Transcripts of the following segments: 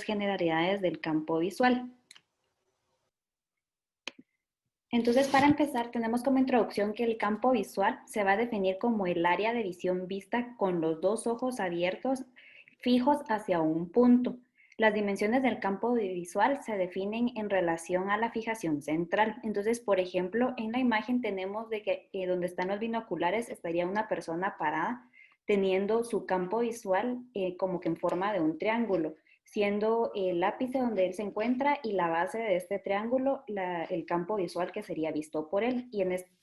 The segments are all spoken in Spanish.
generalidades del campo visual. Entonces, para empezar, tenemos como introducción que el campo visual se va a definir como el área de visión vista con los dos ojos abiertos fijos hacia un punto. Las dimensiones del campo visual se definen en relación a la fijación central. Entonces, por ejemplo, en la imagen tenemos de que donde están los binoculares estaría una persona parada teniendo su campo visual como que en forma de un triángulo, siendo el ápice donde él se encuentra y la base de este triángulo el campo visual que sería visto por él.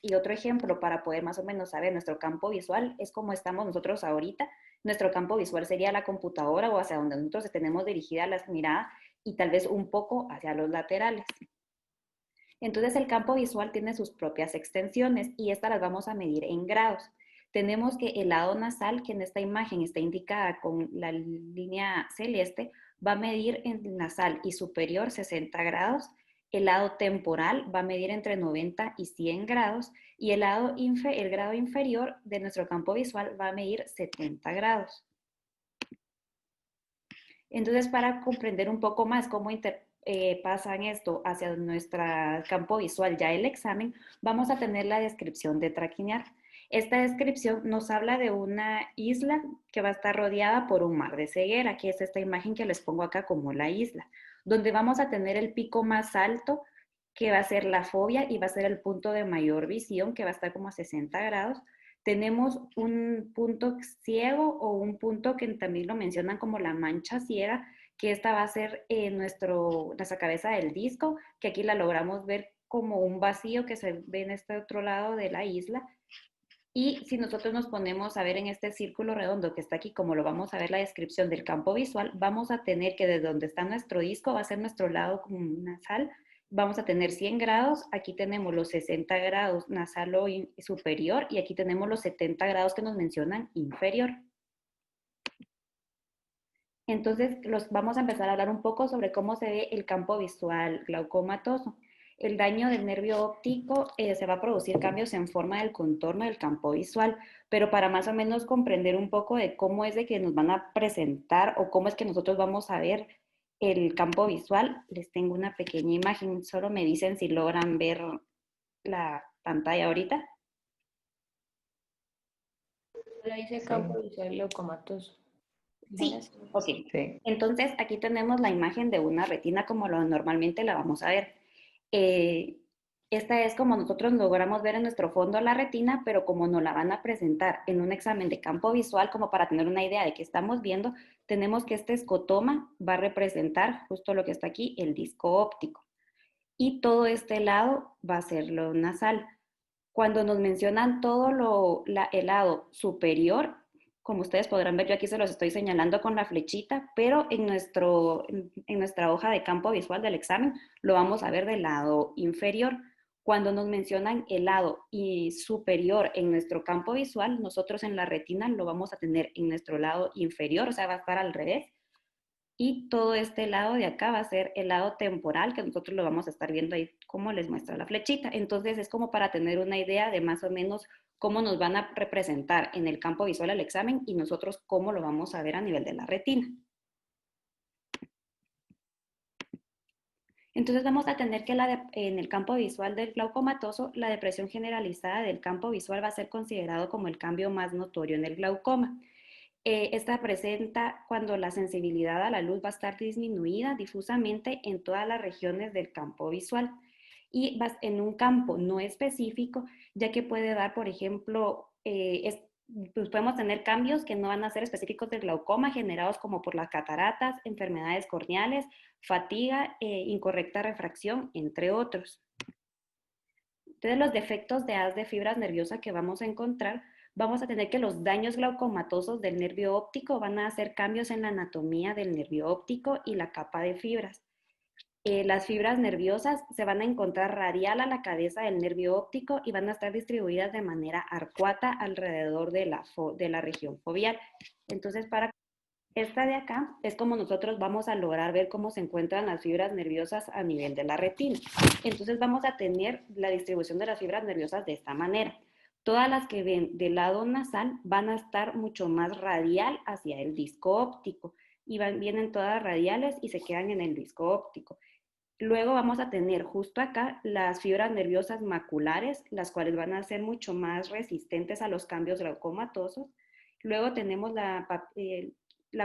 Y otro ejemplo para poder más o menos saber nuestro campo visual es como estamos nosotros ahorita. Nuestro campo visual sería la computadora o hacia donde nosotros tenemos dirigida las miradas y tal vez un poco hacia los laterales. Entonces el campo visual tiene sus propias extensiones y estas las vamos a medir en grados. Tenemos que el lado nasal, que en esta imagen está indicada con la línea celeste, va a medir en nasal y superior 60 grados. El lado temporal va a medir entre 90 y 100 grados y el grado inferior de nuestro campo visual va a medir 70 grados. Entonces, para comprender un poco más cómo pasan esto hacia nuestro campo visual, ya el examen, vamos a tener la descripción de traquinear. Esta descripción nos habla de una isla que va a estar rodeada por un mar de ceguera, que es esta imagen que les pongo acá como la isla, donde vamos a tener el pico más alto, que va a ser la fobia y va a ser el punto de mayor visión, que va a estar como a 60 grados. Tenemos un punto ciego o un punto que también lo mencionan como la mancha ciega, que esta va a ser nuestra cabeza del disco, que aquí la logramos ver como un vacío que se ve en este otro lado de la isla. Y si nosotros nos ponemos a ver en este círculo redondo que está aquí, como lo vamos a ver la descripción del campo visual, vamos a tener que desde donde está nuestro disco va a ser nuestro lado nasal, vamos a tener 100 grados, aquí tenemos los 60 grados nasal o superior y aquí tenemos los 70 grados que nos mencionan inferior. Entonces, vamos a empezar a hablar un poco sobre cómo se ve el campo visual glaucomatoso. El daño del nervio óptico se va a producir cambios en forma del contorno del campo visual, pero para más o menos comprender un poco de cómo es de que nos van a presentar o cómo es que nosotros vamos a ver el campo visual, les tengo una pequeña imagen. Solo me dicen si logran ver la pantalla ahorita. Solo dice campo visual glaucomatoso. Sí, ok. Sí. Entonces aquí tenemos la imagen de una retina como normalmente la vamos a ver. Esta es como nosotros logramos ver en nuestro fondo la retina, pero como nos la van a presentar en un examen de campo visual, como para tener una idea de qué estamos viendo, tenemos que este escotoma va a representar justo lo que está aquí, el disco óptico. Y todo este lado va a ser lo nasal. Cuando nos mencionan todo el lado superior, como ustedes podrán ver, yo aquí se los estoy señalando con la flechita, pero en nuestra hoja de campo visual del examen lo vamos a ver del lado inferior. Cuando nos mencionan el lado superior en nuestro campo visual, nosotros en la retina lo vamos a tener en nuestro lado inferior, o sea, va a estar al revés. Y todo este lado de acá va a ser el lado temporal, que nosotros lo vamos a estar viendo ahí como les muestra la flechita. Entonces es como para tener una idea de más o menos cómo nos van a representar en el campo visual el examen y nosotros cómo lo vamos a ver a nivel de la retina. Entonces vamos a tener que en el campo visual del glaucomatoso, la depresión generalizada del campo visual va a ser considerado como el cambio más notorio en el glaucoma. Esta presenta cuando la sensibilidad a la luz va a estar disminuida difusamente en todas las regiones del campo visual y en un campo no específico, ya que puede dar, por ejemplo, pues podemos tener cambios que no van a ser específicos del glaucoma, generados como por las cataratas, enfermedades corneales, fatiga, incorrecta refracción, entre otros. Entonces, los defectos de haz de fibras nerviosas que vamos a encontrar, vamos a tener que los daños glaucomatosos del nervio óptico van a hacer cambios en la anatomía del nervio óptico y la capa de fibras. Las fibras nerviosas se van a encontrar radial a la cabeza del nervio óptico y van a estar distribuidas de manera arcuata alrededor de la región foveal. Entonces, para esta de acá es como nosotros vamos a lograr ver cómo se encuentran las fibras nerviosas a nivel de la retina. Entonces vamos a tener la distribución de las fibras nerviosas de esta manera. Todas las que ven del lado nasal van a estar mucho más radial hacia el disco óptico. y vienen todas radiales y se quedan en el disco óptico. Luego vamos a tener justo acá las fibras nerviosas maculares, las cuales van a ser mucho más resistentes a los cambios glaucomatosos. Luego tenemos la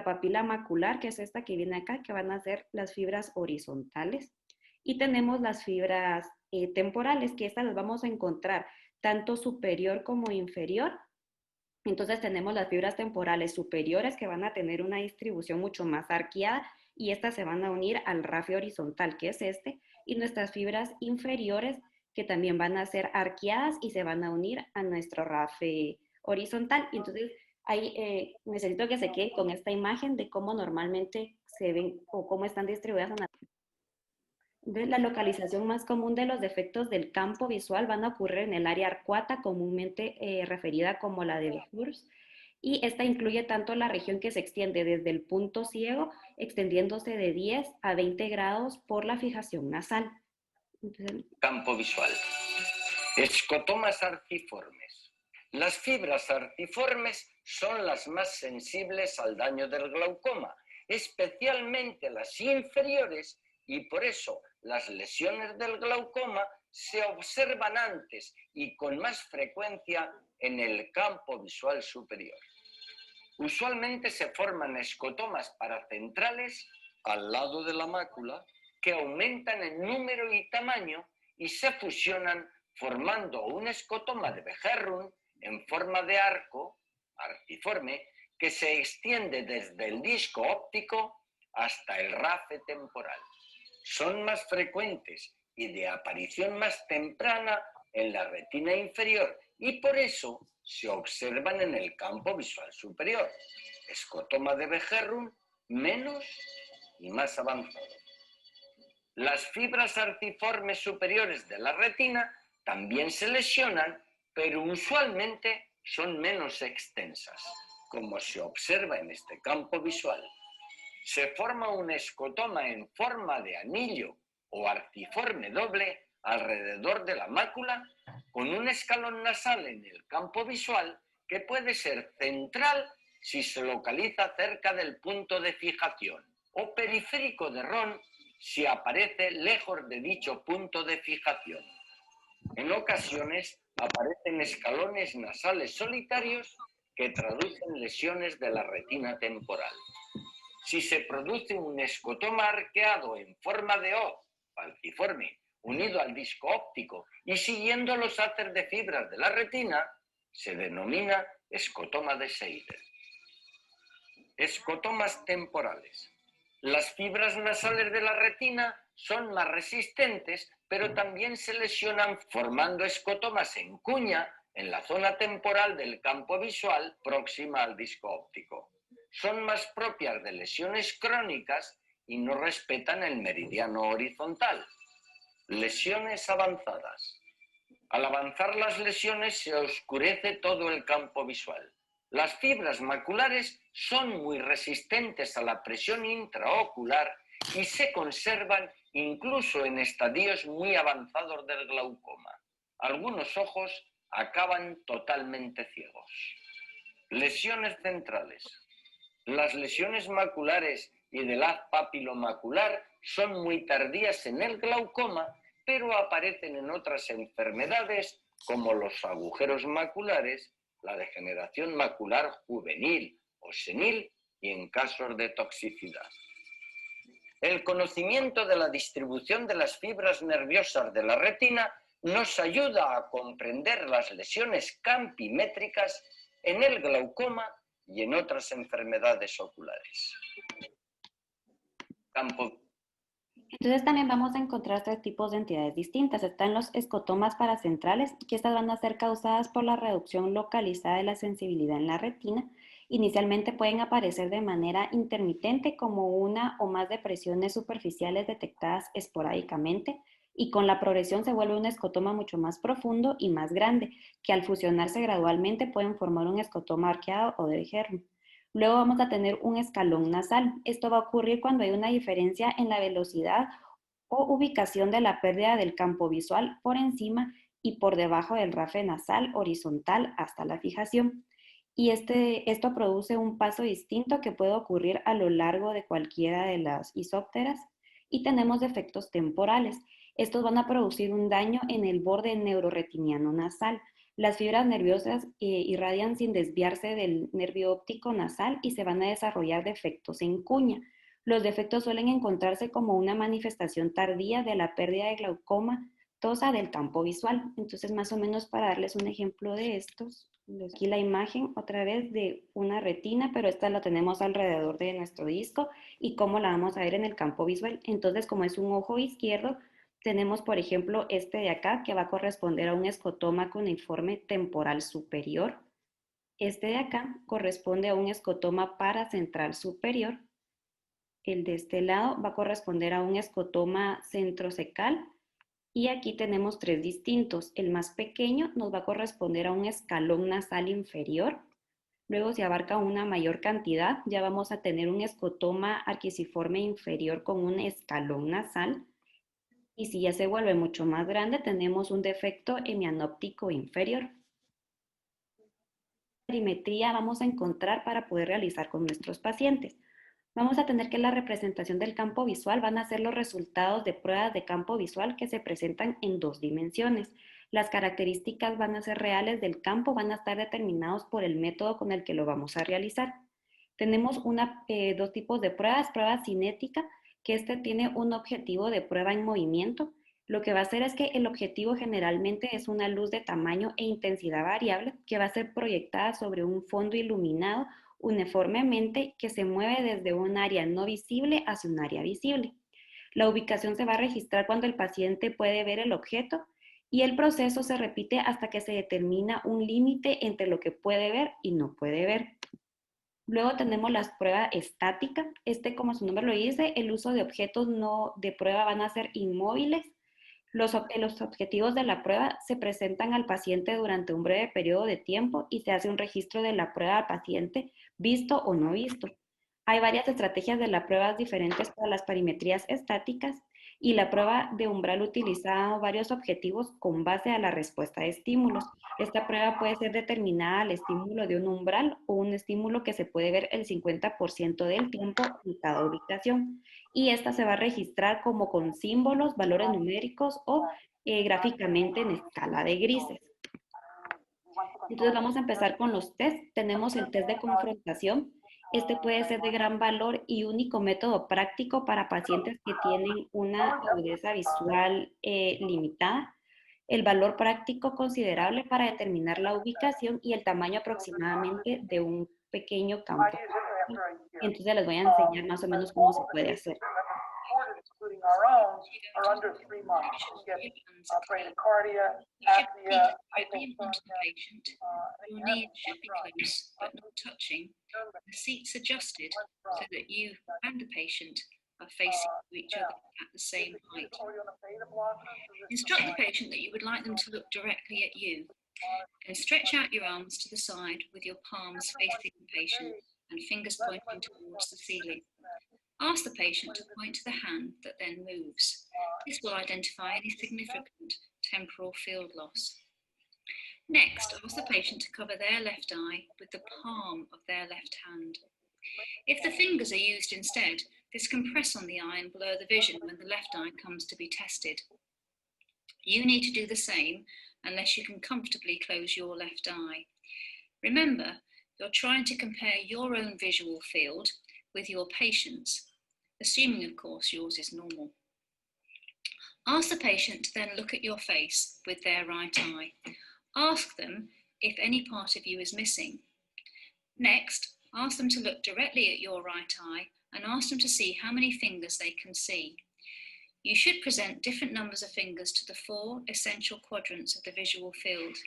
papila macular, que es esta que viene acá, que van a ser las fibras horizontales. Y tenemos las fibras temporales, que estas las vamos a encontrar tanto superior como inferior. Entonces tenemos las fibras temporales superiores que van a tener una distribución mucho más arqueada y estas se van a unir al rafe horizontal, que es este, y nuestras fibras inferiores que también van a ser arqueadas y se van a unir a nuestro rafe horizontal. Y entonces ahí necesito que se quede con esta imagen de cómo normalmente se ven o cómo están distribuidas. Entonces, la localización más común de los defectos del campo visual van a ocurrir en el área arcuata, comúnmente referida como la de Behrs, y esta incluye tanto la región que se extiende desde el punto ciego, extendiéndose de 10 a 20 grados por la fijación nasal. Entonces, campo visual. Escotomas arciformes. Las fibras arciformes son las más sensibles al daño del glaucoma, especialmente las inferiores, y por eso las lesiones del glaucoma se observan antes y con más frecuencia en el campo visual superior. Usualmente se forman escotomas paracentrales al lado de la mácula que aumentan en número y tamaño y se fusionan formando un escotoma de Bejerrun en forma de arco arciforme que se extiende desde el disco óptico hasta el rafe temporal. Son más frecuentes y de aparición más temprana en la retina inferior y por eso se observan en el campo visual superior. Escotoma de Bejerrun menos y más avanzado. Las fibras arciformes superiores de la retina también se lesionan, pero usualmente son menos extensas, como se observa en este campo visual. Se forma un escotoma en forma de anillo o arciforme doble alrededor de la mácula, con un escalón nasal en el campo visual que puede ser central si se localiza cerca del punto de fijación, o periférico de Ron si aparece lejos de dicho punto de fijación. En ocasiones aparecen escalones nasales solitarios que traducen lesiones de la retina temporal. Si se produce un escotoma arqueado en forma de O, falciforme, unido al disco óptico y siguiendo los haces de fibras de la retina, se denomina escotoma de Seider. Escotomas temporales. Las fibras nasales de la retina son más resistentes, pero también se lesionan formando escotomas en cuña en la zona temporal del campo visual próxima al disco óptico. Son más propias de lesiones crónicas y no respetan el meridiano horizontal. Lesiones avanzadas. Al avanzar las lesiones se oscurece todo el campo visual. Las fibras maculares son muy resistentes a la presión intraocular y se conservan incluso en estadios muy avanzados del glaucoma. Algunos ojos acaban totalmente ciegos. Lesiones centrales. Las lesiones maculares y del haz papilomacular son muy tardías en el glaucoma, pero aparecen en otras enfermedades como los agujeros maculares, la degeneración macular juvenil o senil y en casos de toxicidad. El conocimiento de la distribución de las fibras nerviosas de la retina nos ayuda a comprender las lesiones campimétricas en el glaucoma y en otras enfermedades oculares. Entonces también vamos a encontrar tres tipos de entidades distintas. Están los escotomas paracentrales, que estas van a ser causadas por la reducción localizada de la sensibilidad en la retina. Inicialmente pueden aparecer de manera intermitente como una o más depresiones superficiales detectadas esporádicamente y con la progresión se vuelve un escotoma mucho más profundo y más grande, que al fusionarse gradualmente pueden formar un escotoma arqueado o de germen. Luego vamos a tener un escalón nasal. Esto va a ocurrir cuando hay una diferencia en la velocidad o ubicación de la pérdida del campo visual por encima y por debajo del rafe nasal horizontal hasta la fijación. y esto produce un paso distinto que puede ocurrir a lo largo de cualquiera de las isópteras. Y tenemos defectos temporales. Estos van a producir un daño en el borde neuroretiniano nasal. Las fibras nerviosas irradian sin desviarse del nervio óptico nasal y se van a desarrollar defectos en cuña. Los defectos suelen encontrarse como una manifestación tardía de la pérdida de glaucoma tosa del campo visual. Entonces, más o menos para darles un ejemplo de estos, aquí la imagen otra vez de una retina, pero esta la tenemos alrededor de nuestro disco y cómo la vamos a ver en el campo visual. Entonces, como es un ojo izquierdo, tenemos, por ejemplo, este de acá que va a corresponder a un escotoma cuneiforme temporal superior. Este de acá corresponde a un escotoma paracentral superior. El de este lado va a corresponder a un escotoma centrocecal. Y aquí tenemos tres distintos. El más pequeño nos va a corresponder a un escalón nasal inferior. Luego, si abarca una mayor cantidad, ya vamos a tener un escotoma arquiciforme inferior con un escalón nasal. Y si ya se vuelve mucho más grande, tenemos un defecto hemianóptico inferior. ¿Qué perimetría vamos a encontrar para poder realizar con nuestros pacientes? Vamos a tener que la representación del campo visual van a ser los resultados de pruebas de campo visual que se presentan en 2 dimensiones. Las características van a ser reales del campo, van a estar determinados por el método con el que lo vamos a realizar. Tenemos dos tipos de pruebas, prueba cinética, que tiene un objetivo de prueba en movimiento. Lo que va a hacer es que el objetivo generalmente es una luz de tamaño e intensidad variable que va a ser proyectada sobre un fondo iluminado uniformemente que se mueve desde un área no visible hacia un área visible. La ubicación se va a registrar cuando el paciente puede ver el objeto y el proceso se repite hasta que se determina un límite entre lo que puede ver y no puede ver. Luego tenemos las pruebas estáticas. Como su nombre lo dice, el uso de objetos no de prueba van a ser inmóviles. Los objetivos de la prueba se presentan al paciente durante un breve periodo de tiempo y se hace un registro de la prueba al paciente, visto o no visto. Hay varias estrategias de la prueba diferentes para las perimetrías estáticas y la prueba de umbral utiliza varios objetivos con base a la respuesta de estímulos. Esta prueba puede ser determinada al estímulo de un umbral o un estímulo que se puede ver el 50% del tiempo en cada ubicación. Y esta se va a registrar como con símbolos, valores numéricos o gráficamente en escala de grises. Entonces vamos a empezar con los test. Tenemos el test de confrontación. Este puede ser de gran valor y único método práctico para pacientes que tienen una agudeza visual limitada. El valor práctico considerable para determinar la ubicación y el tamaño aproximadamente de un pequeño campo. Entonces les voy a enseñar más o menos cómo se puede hacer. Including our own, are under 3 months. You get bradycardia, apnea, patient. Your knees should be close but not touching. The seats adjusted so that you and the patient are facing each other at the same height. Instruct the patient that you would like them to look directly at you, and stretch out your arms to the side with your palms facing the patient and fingers pointing towards the ceiling. Ask the patient to point to the hand that then moves. This will identify any significant temporal field loss. Next, ask the patient to cover their left eye with the palm of their left hand. If the fingers are used instead, this can press on the eye and blur the vision when the left eye comes to be tested. You need to do the same unless you can comfortably close your left eye. Remember, you're trying to compare your own visual field with your patient's, assuming, of course, yours is normal. Ask the patient to then look at your face with their right eye. Ask them if any part of you is missing. Next, ask them to look directly at your right eye and ask them to see how many fingers they can see. You should present different numbers of fingers to the 4 essential quadrants of the visual field.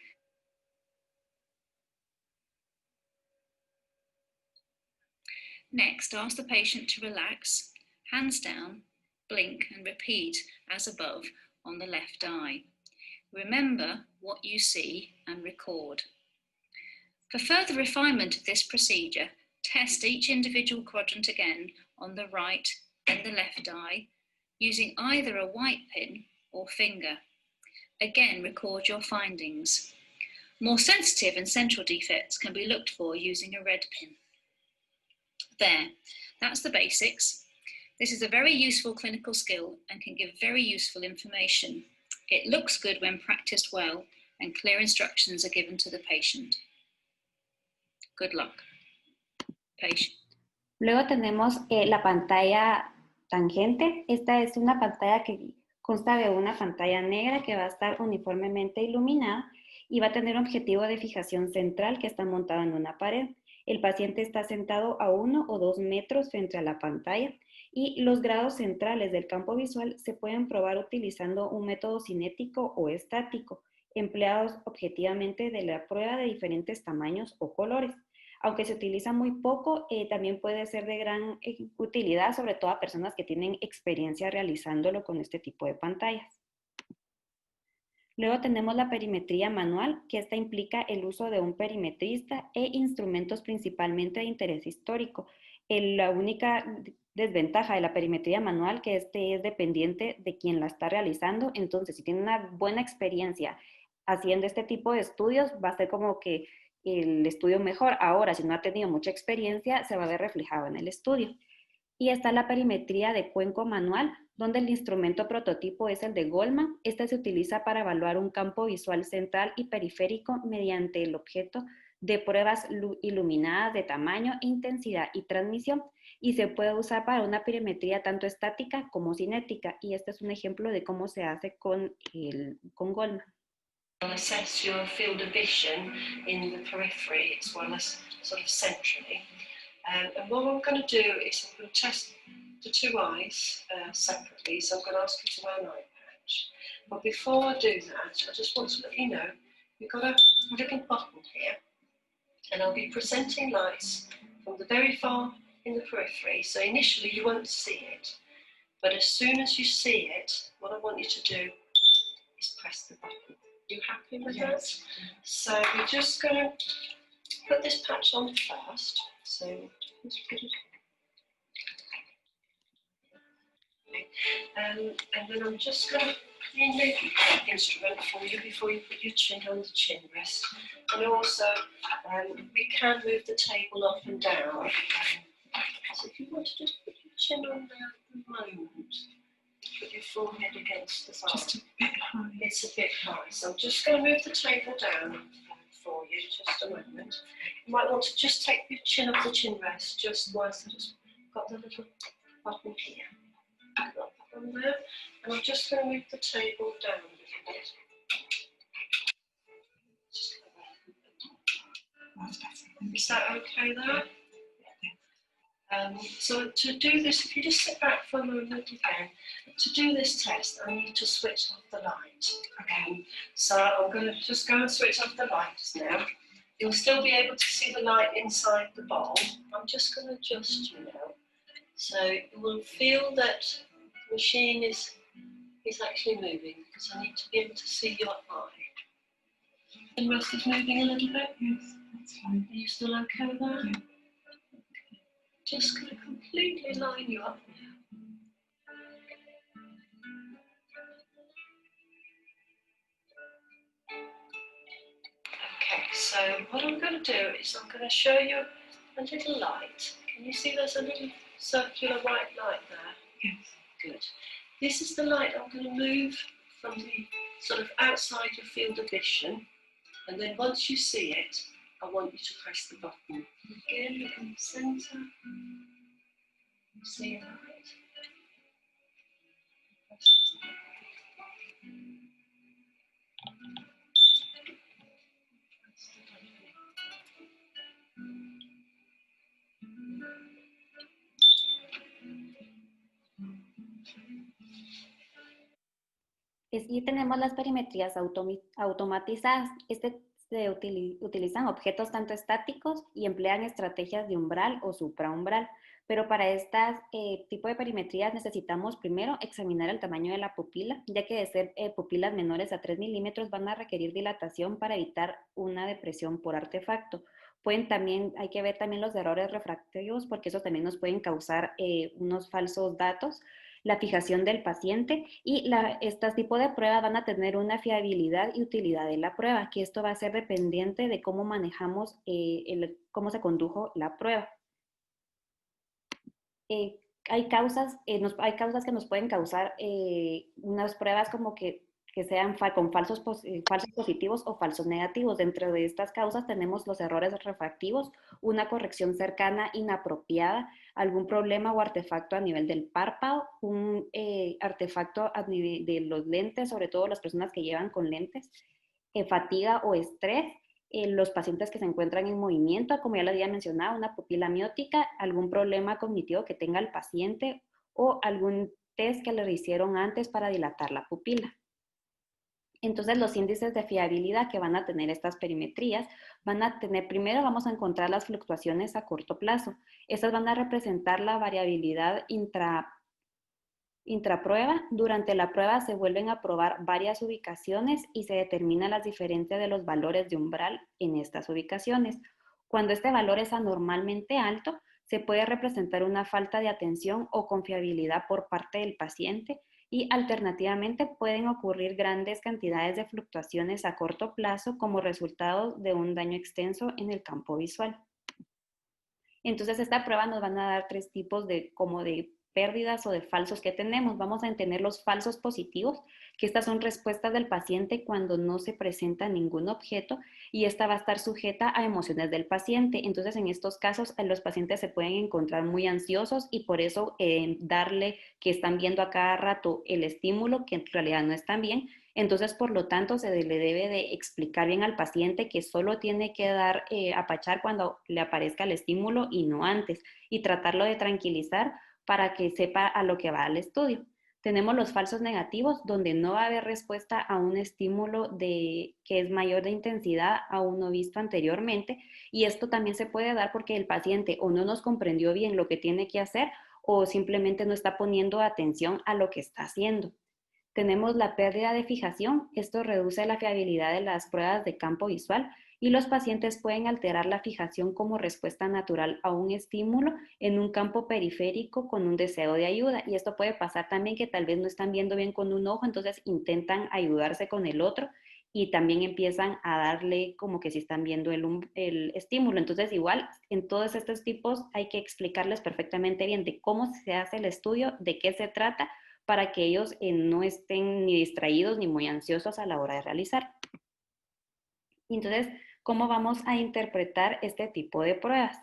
Next, ask the patient to relax, hands down, blink and repeat as above on the left eye. Remember what you see and record. For further refinement of this procedure, test each individual quadrant again on the right and the left eye using either a white pin or finger. Again, record your findings. More sensitive and central defects can be looked for using a red pin. There, that's the basics. This is a very useful clinical skill and can give very useful information. It looks good when practiced well and clear instructions are given to the patient. Good luck. Patient. Luego tenemos la pantalla tangente. Esta es una pantalla que consta de una pantalla negra que va a estar uniformemente iluminada y va a tener un objetivo de fijación central que está montado en una pared. El paciente está sentado a 1 o 2 metros frente a la pantalla y los grados centrales del campo visual se pueden probar utilizando un método cinético o estático, empleados objetivamente de la prueba de diferentes tamaños o colores. Aunque se utiliza muy poco, también puede ser de gran utilidad, sobre todo a personas que tienen experiencia realizándolo con este tipo de pantallas. Luego tenemos la perimetría manual, que esta implica el uso de un perimetrista e instrumentos principalmente de interés histórico. La única desventaja de la perimetría manual que es dependiente de quien la está realizando. Entonces, si tiene una buena experiencia haciendo este tipo de estudios, va a ser como que el estudio mejor. Ahora, si no ha tenido mucha experiencia, se va a ver reflejado en el estudio. Y está la perimetría de cuenco manual, donde el instrumento prototipo es el de Goldman. Este se utiliza para evaluar un campo visual central y periférico mediante el objeto de pruebas iluminadas de tamaño, intensidad y transmisión. Y se puede usar para una perimetría tanto estática como cinética. Y este es un ejemplo de cómo se hace con Goldman. Assess your field of vision in the periphery as well as sort of centrally. And what I'm going to do is I'm going to test the two eyes separately, so I'm going to ask you to wear an eye patch. But before I do that, I just want to let you know you've got a little button here, and I'll be presenting lights from the very far in the periphery, so initially you won't see it, but as soon as you see it, what I want you to do is press the button. You happy with that? So we're just going to put this patch on first. So let's put it. Okay. And then I'm just going to clean the instrument for you before you put your chin on the chin rest. And also, we can move the table up and down. So if you want to just put your chin on there at the moment. Put your forehead against the side. Just a bit high. It's a bit high. So I'm just going to move the table down for you, just a moment. You might want to just take your chin off the chin rest, just whilst I just got the little button here. Got that button there. And I'm just going to move the table down a little bit. Is that okay there? So to do this, if you just sit back for a moment again, to do this test, I need to switch off the light. Okay, so I'm going to just go and switch off the lights now. You'll still be able to see the light inside the bowl. I'm just going to adjust you now. So you will feel that the machine is actually moving, because I need to be able to see your eye. The rest is moving a little bit? Yes, that's fine. Are you still okay with that? Yeah. Just going to completely line you up now. Okay, so what I'm going to do is I'm going to show you a little light. Can you see there's a little circular white light there? Yes. Good. This is the light I'm going to move from the sort of outside your field of vision, and then once you see it, I want you to press the button. Again, look in the centre. See the light. Y tenemos las perimetrías automatizadas. Se utilizan objetos tanto estáticos y emplean estrategias de umbral o supraumbral. Pero para este tipo de perimetrías necesitamos primero examinar el tamaño de la pupila, ya que de ser pupilas menores a 3 milímetros van a requerir dilatación para evitar una depresión por artefacto. Hay que ver también los errores refractivos, porque esos también nos pueden causar unos falsos datos. la fijación del paciente y estos tipos de pruebas van a tener una fiabilidad y utilidad de la prueba, que esto va a ser dependiente de cómo manejamos, cómo se condujo la prueba. Hay causas que nos pueden causar unas pruebas como que sean con falsos positivos o falsos negativos. Dentro de estas causas tenemos los errores refractivos, una corrección cercana inapropiada, algún problema o artefacto a nivel del párpado, un artefacto a nivel de los lentes, sobre todo las personas que llevan con lentes, fatiga o estrés, los pacientes que se encuentran en movimiento, como ya les había mencionado, una pupila miótica, algún problema cognitivo que tenga el paciente o algún test que le hicieron antes para dilatar la pupila. Entonces, los índices de fiabilidad que van a tener estas perimetrías van a tener, primero vamos a encontrar las fluctuaciones a corto plazo. Estas van a representar la variabilidad intraprueba. Durante la prueba se vuelven a probar varias ubicaciones y se determinan las diferencias de los valores de umbral en estas ubicaciones. Cuando este valor es anormalmente alto, se puede representar una falta de atención o confiabilidad por parte del paciente y alternativamente pueden ocurrir grandes cantidades de fluctuaciones a corto plazo como resultado de un daño extenso en el campo visual. Entonces, esta prueba nos van a dar tres tipos de pérdidas o de falsos que tenemos. Vamos a tener los falsos positivos, que estas son respuestas del paciente cuando no se presenta ningún objeto y esta va a estar sujeta a emociones del paciente. Entonces, en estos casos, los pacientes se pueden encontrar muy ansiosos y por eso darle que están viendo a cada rato el estímulo, que en realidad no están bien. Entonces, por lo tanto, se le debe de explicar bien al paciente que solo tiene que dar apachar cuando le aparezca el estímulo y no antes, y tratarlo de tranquilizar para que sepa a lo que va al estudio. Tenemos los falsos negativos, donde no va a haber respuesta a un estímulo que es mayor de intensidad a uno visto anteriormente, y esto también se puede dar porque el paciente o no nos comprendió bien lo que tiene que hacer o simplemente no está poniendo atención a lo que está haciendo. Tenemos la pérdida de fijación. Esto reduce la fiabilidad de las pruebas de campo visual y los pacientes pueden alterar la fijación como respuesta natural a un estímulo en un campo periférico con un deseo de ayuda. Y esto puede pasar también que tal vez no están viendo bien con un ojo, entonces intentan ayudarse con el otro y también empiezan a darle como que si están viendo el estímulo. Entonces igual en todos estos tipos hay que explicarles perfectamente bien de cómo se hace el estudio, de qué se trata, para que ellos no estén ni distraídos ni muy ansiosos a la hora de realizar. Entonces, ¿cómo vamos a interpretar este tipo de pruebas?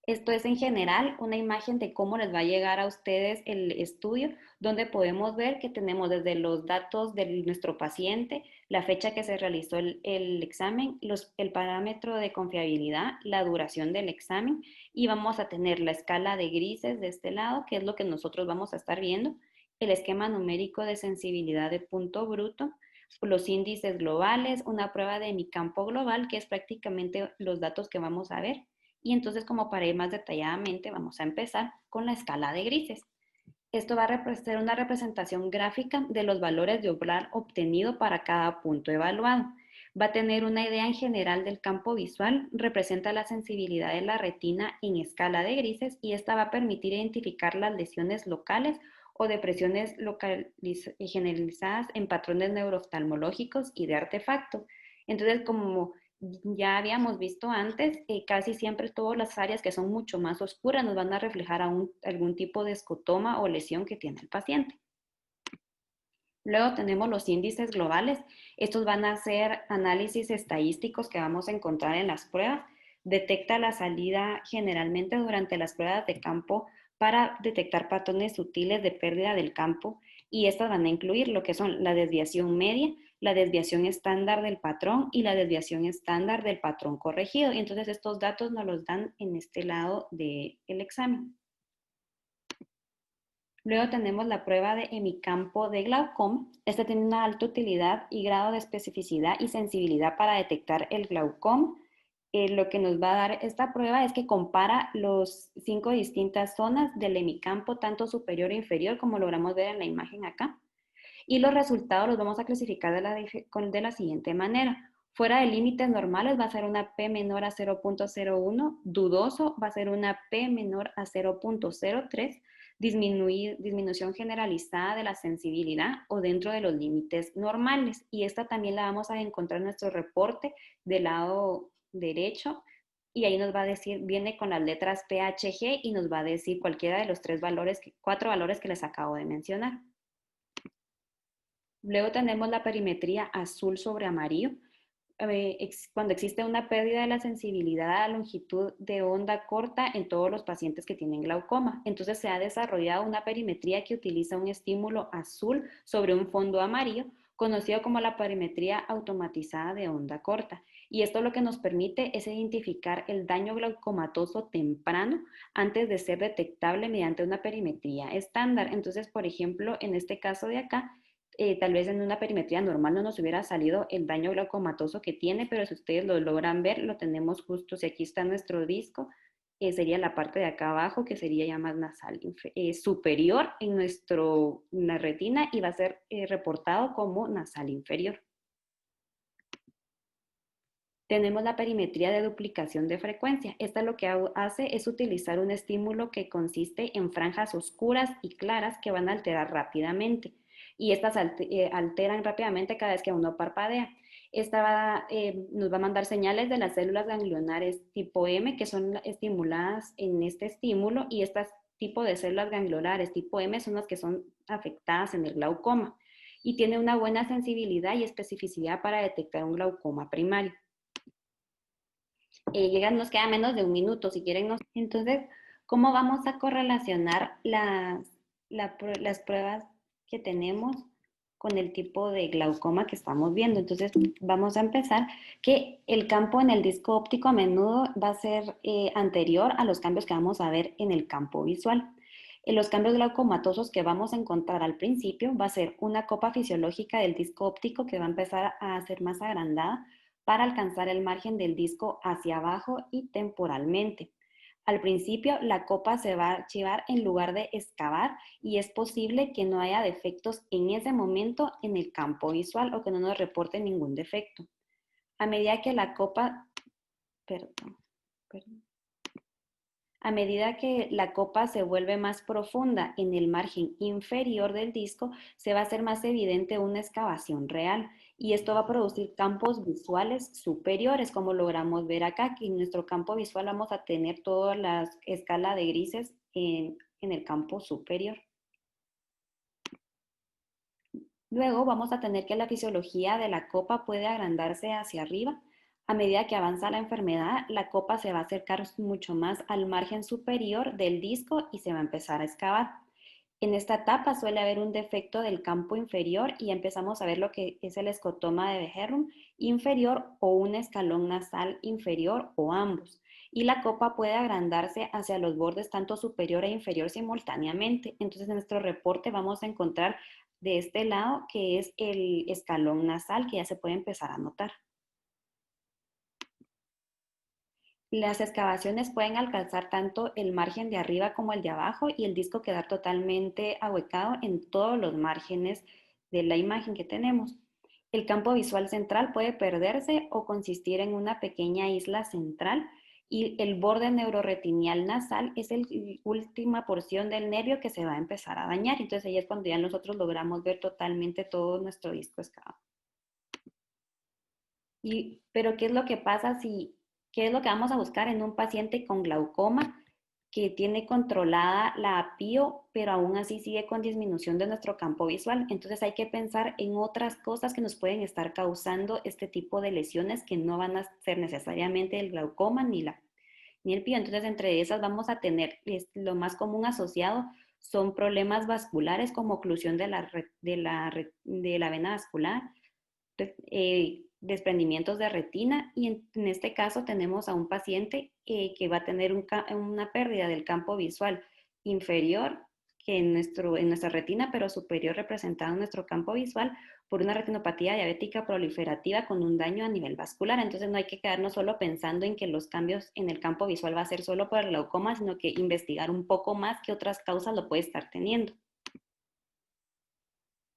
Esto es en general una imagen de cómo les va a llegar a ustedes el estudio, donde podemos ver que tenemos desde los datos de nuestro paciente, la fecha que se realizó el examen, el parámetro de confiabilidad, la duración del examen, y vamos a tener la escala de grises de este lado, que es lo que nosotros vamos a estar viendo, el esquema numérico de sensibilidad de punto bruto, los índices globales, una prueba de mi campo global, que es prácticamente los datos que vamos a ver. Y entonces, como para ir más detalladamente, vamos a empezar con la escala de grises. Esto va a ser una representación gráfica de los valores de umbral obtenido para cada punto evaluado. Va a tener una idea en general del campo visual, representa la sensibilidad de la retina en escala de grises y esta va a permitir identificar las lesiones locales o depresiones generalizadas en patrones neurooftalmológicos y de artefacto. Entonces, como ya habíamos visto antes, casi siempre todas las áreas que son mucho más oscuras nos van a reflejar algún tipo de escotoma o lesión que tiene el paciente. Luego tenemos los índices globales. Estos van a ser análisis estadísticos que vamos a encontrar en las pruebas. Detecta la salida generalmente durante las pruebas de campo para detectar patrones sutiles de pérdida del campo y estas van a incluir lo que son la desviación media, la desviación estándar del patrón y la desviación estándar del patrón corregido. Y entonces estos datos nos los dan en este lado del examen. Luego tenemos la prueba de hemicampo de glaucoma. Esta tiene una alta utilidad y grado de especificidad y sensibilidad para detectar el glaucoma. Lo que nos va a dar esta prueba es que compara las 5 distintas zonas del hemicampo, tanto superior e inferior, como logramos ver en la imagen acá. Y los resultados los vamos a clasificar de la siguiente manera. Fuera de límites normales va a ser una P menor a 0.01, dudoso va a ser una P menor a 0.03, disminución generalizada de la sensibilidad o dentro de los límites normales. Y esta también la vamos a encontrar en nuestro reporte del lado derecho. Y ahí nos va a decir, viene con las letras PHG y nos va a decir cualquiera de los 4 valores que les acabo de mencionar. Luego tenemos la perimetría azul sobre amarillo. Cuando existe una pérdida de la sensibilidad a la longitud de onda corta en todos los pacientes que tienen glaucoma. Entonces se ha desarrollado una perimetría que utiliza un estímulo azul sobre un fondo amarillo, conocido como la perimetría automatizada de onda corta. Y esto lo que nos permite es identificar el daño glaucomatoso temprano antes de ser detectable mediante una perimetría estándar. Entonces, por ejemplo, en este caso de acá, tal vez en una perimetría normal no nos hubiera salido el daño glaucomatoso que tiene, pero si ustedes lo logran ver, lo tenemos justo, si aquí está nuestro disco, sería la parte de acá abajo, que sería ya más nasal superior en la retina y va a ser reportado como nasal inferior. Tenemos la perimetría de duplicación de frecuencia. Esta lo que hace es utilizar un estímulo que consiste en franjas oscuras y claras que van a alterar rápidamente. Y estas alteran rápidamente cada vez que uno parpadea. Esta nos va a mandar señales de las células ganglionares tipo M, que son estimuladas en este estímulo, y este tipo de células ganglionares tipo M son las que son afectadas en el glaucoma. Y tiene una buena sensibilidad y especificidad para detectar un glaucoma primario. Nos queda menos de un minuto, si quieren. Entonces, ¿cómo vamos a correlacionar las pruebas que tenemos con el tipo de glaucoma que estamos viendo? Entonces, vamos a empezar que el campo en el disco óptico a menudo va a ser anterior a los cambios que vamos a ver en el campo visual. Los cambios glaucomatosos que vamos a encontrar al principio va a ser una copa fisiológica del disco óptico que va a empezar a ser más agrandada para alcanzar el margen del disco hacia abajo y temporalmente. Al principio, la copa se va a archivar en lugar de excavar y es posible que no haya defectos en ese momento en el campo visual o que no nos reporte ningún defecto. A medida que la copa, A medida que la copa se vuelve más profunda en el margen inferior del disco, se va a hacer más evidente una excavación real y esto va a producir campos visuales superiores, como logramos ver acá, que en nuestro campo visual vamos a tener toda la escala de grises en el campo superior. Luego vamos a tener que la fisiología de la copa puede agrandarse hacia arriba. A medida que avanza la enfermedad, la copa se va a acercar mucho más al margen superior del disco y se va a empezar a excavar. En esta etapa suele haber un defecto del campo inferior y empezamos a ver lo que es el escotoma de Bejerrum inferior o un escalón nasal inferior o ambos. Y la copa puede agrandarse hacia los bordes tanto superior e inferior simultáneamente. Entonces en nuestro reporte vamos a encontrar de este lado que es el escalón nasal que ya se puede empezar a notar. Las excavaciones pueden alcanzar tanto el margen de arriba como el de abajo y el disco quedar totalmente ahuecado en todos los márgenes de la imagen que tenemos. El campo visual central puede perderse o consistir en una pequeña isla central y el borde neuroretinial nasal es la última porción del nervio que se va a empezar a dañar. Entonces ahí es cuando ya nosotros logramos ver totalmente todo nuestro disco excavado. Pero ¿qué es lo que pasa qué es lo que vamos a buscar en un paciente con glaucoma que tiene controlada la apio, pero aún así sigue con disminución de nuestro campo visual? Entonces hay que pensar en otras cosas que nos pueden estar causando este tipo de lesiones que no van a ser necesariamente el glaucoma ni el pio. Entonces entre esas vamos a tener, lo más común asociado son problemas vasculares como oclusión de la vena vascular, desprendimientos de retina y en este caso tenemos a un paciente que va a tener una pérdida del campo visual inferior que en nuestra retina, pero superior representado en nuestro campo visual por una retinopatía diabética proliferativa con un daño a nivel vascular. Entonces no hay que quedarnos solo pensando en que los cambios en el campo visual va a ser solo por el glaucoma, sino que investigar un poco más qué otras causas lo puede estar teniendo.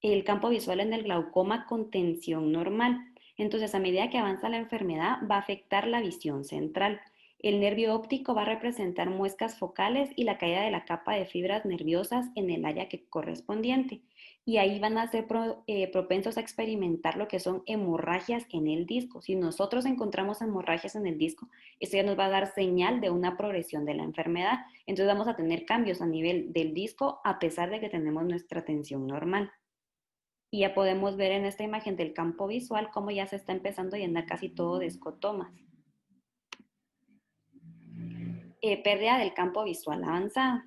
El campo visual en el glaucoma con tensión normal. Entonces, a medida que avanza la enfermedad, va a afectar la visión central. El nervio óptico va a representar muescas focales y la caída de la capa de fibras nerviosas en el área correspondiente. Y ahí van a ser propensos a experimentar lo que son hemorragias en el disco. Si nosotros encontramos hemorragias en el disco, esto ya nos va a dar señal de una progresión de la enfermedad. Entonces vamos a tener cambios a nivel del disco a pesar de que tenemos nuestra tensión normal. Y ya podemos ver en esta imagen del campo visual cómo ya se está empezando a llenar casi todo de escotomas. Pérdida del campo visual avanzada.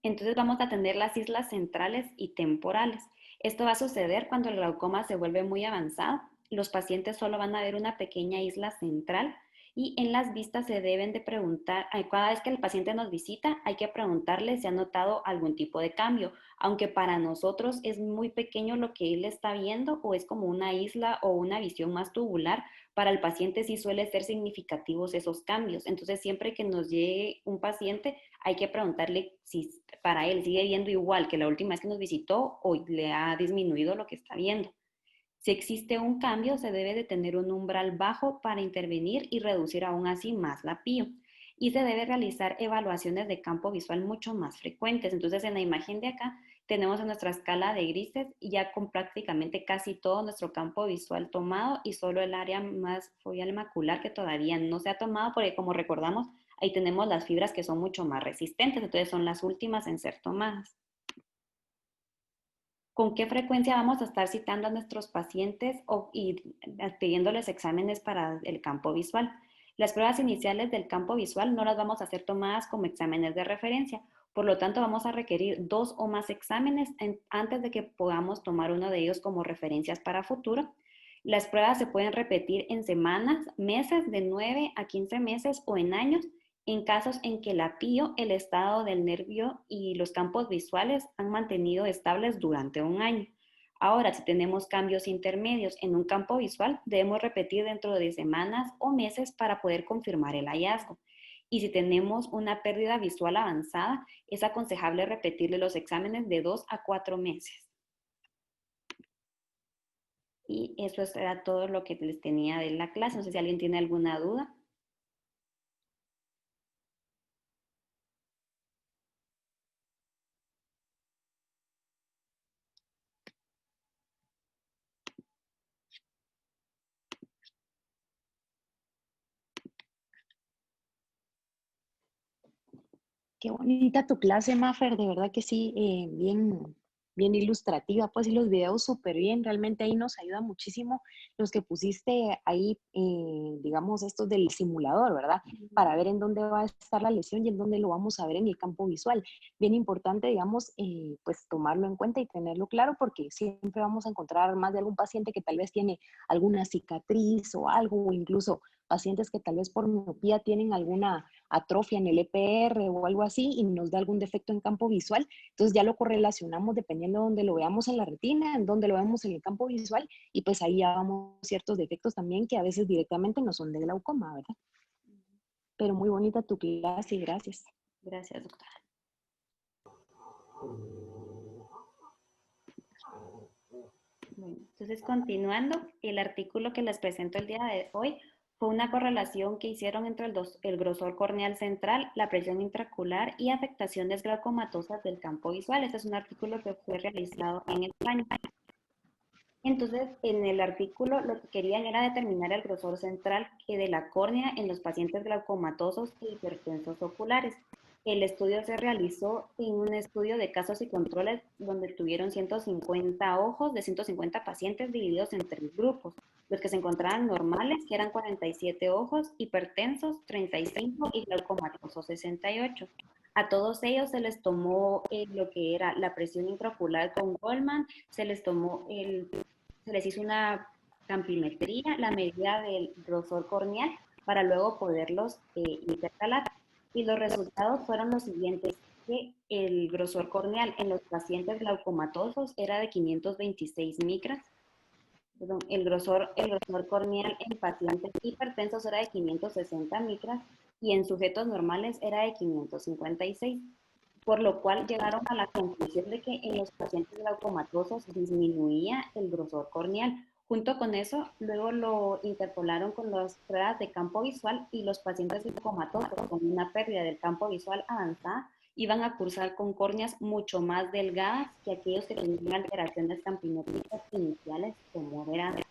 Entonces vamos a tener las islas centrales y temporales. Esto va a suceder cuando el glaucoma se vuelve muy avanzado. Los pacientes solo van a ver una pequeña isla central y en las vistas se deben de preguntar, cada vez que el paciente nos visita, hay que preguntarle si ha notado algún tipo de cambio, aunque para nosotros es muy pequeño lo que él está viendo o es como una isla o una visión más tubular. Para el paciente sí suele ser significativos esos cambios. Entonces, siempre que nos llegue un paciente, hay que preguntarle si para él sigue viendo igual que la última vez que nos visitó o le ha disminuido lo que está viendo. Si existe un cambio, se debe de tener un umbral bajo para intervenir y reducir aún así más la PIO. Y se debe realizar evaluaciones de campo visual mucho más frecuentes. Entonces, en la imagen de acá tenemos en nuestra escala de grises ya con prácticamente casi todo nuestro campo visual tomado y solo el área más foveal macular que todavía no se ha tomado porque, como recordamos, ahí tenemos las fibras que son mucho más resistentes, entonces son las últimas en ser tomadas. ¿Con qué frecuencia vamos a estar citando a nuestros pacientes y pidiéndoles exámenes para el campo visual? Las pruebas iniciales del campo visual no las vamos a hacer tomadas como exámenes de referencia, por lo tanto vamos a requerir 2 o más exámenes antes de que podamos tomar uno de ellos como referencias para futuro. Las pruebas se pueden repetir en semanas, meses, de 9 a 15 meses o en años, en casos en que la PIO, el estado del nervio y los campos visuales han mantenido estables durante un año. Ahora, si tenemos cambios intermedios en un campo visual, debemos repetir dentro de semanas o meses para poder confirmar el hallazgo. Y si tenemos una pérdida visual avanzada, es aconsejable repetirle los exámenes de 2 a 4 meses. Y eso era todo lo que les tenía de la clase. No sé si alguien tiene alguna duda. Qué bonita tu clase, Mafer, de verdad que sí, bien ilustrativa, pues, y los videos súper bien, realmente ahí nos ayuda muchísimo los que pusiste ahí, digamos, estos del simulador, ¿verdad? Para ver en dónde va a estar la lesión y en dónde lo vamos a ver en el campo visual. Bien importante, digamos, pues tomarlo en cuenta y tenerlo claro, porque siempre vamos a encontrar más de algún paciente que tal vez tiene alguna cicatriz o algo, o incluso pacientes que tal vez por miopía tienen alguna atrofia en el EPR o algo así y nos da algún defecto en campo visual. Entonces ya lo correlacionamos dependiendo de dónde lo veamos en la retina, en dónde lo vemos en el campo visual y pues ahí ya vamos ciertos defectos también que a veces directamente no son de glaucoma, ¿verdad? Pero muy bonita tu clase y gracias. Gracias, doctora. Bueno, entonces continuando, el artículo que les presento el día de hoy fue una correlación que hicieron entre el grosor corneal central, la presión intraocular y afectaciones glaucomatosas del campo visual. Este es un artículo que fue realizado en España. Entonces, en el artículo lo que querían era determinar el grosor central de la córnea en los pacientes glaucomatosos e hipertensos oculares. El estudio se realizó en un estudio de casos y controles donde tuvieron 150 ojos de 150 pacientes divididos en 3 grupos. Los que se encontraban normales, que eran 47 ojos, hipertensos 35 y glaucomatosos 68. A todos ellos se les tomó lo que era la presión intraocular con Goldman, se les hizo una campimetría, la medida del grosor corneal, para luego poderlos intercalar. Y los resultados fueron los siguientes, que el grosor corneal en los pacientes glaucomatosos era de 526 micras, perdón, el grosor corneal en pacientes hipertensos era de 560 micras y en sujetos normales era de 556, por lo cual llegaron a la conclusión de que en los pacientes glaucomatosos disminuía el grosor corneal, Junto con eso, luego lo interpolaron con las pruebas de campo visual y los pacientes leucomatosos con una pérdida del campo visual avanzada iban a cursar con córneas mucho más delgadas que aquellos que tenían alteraciones campinóticas iniciales o moderadas.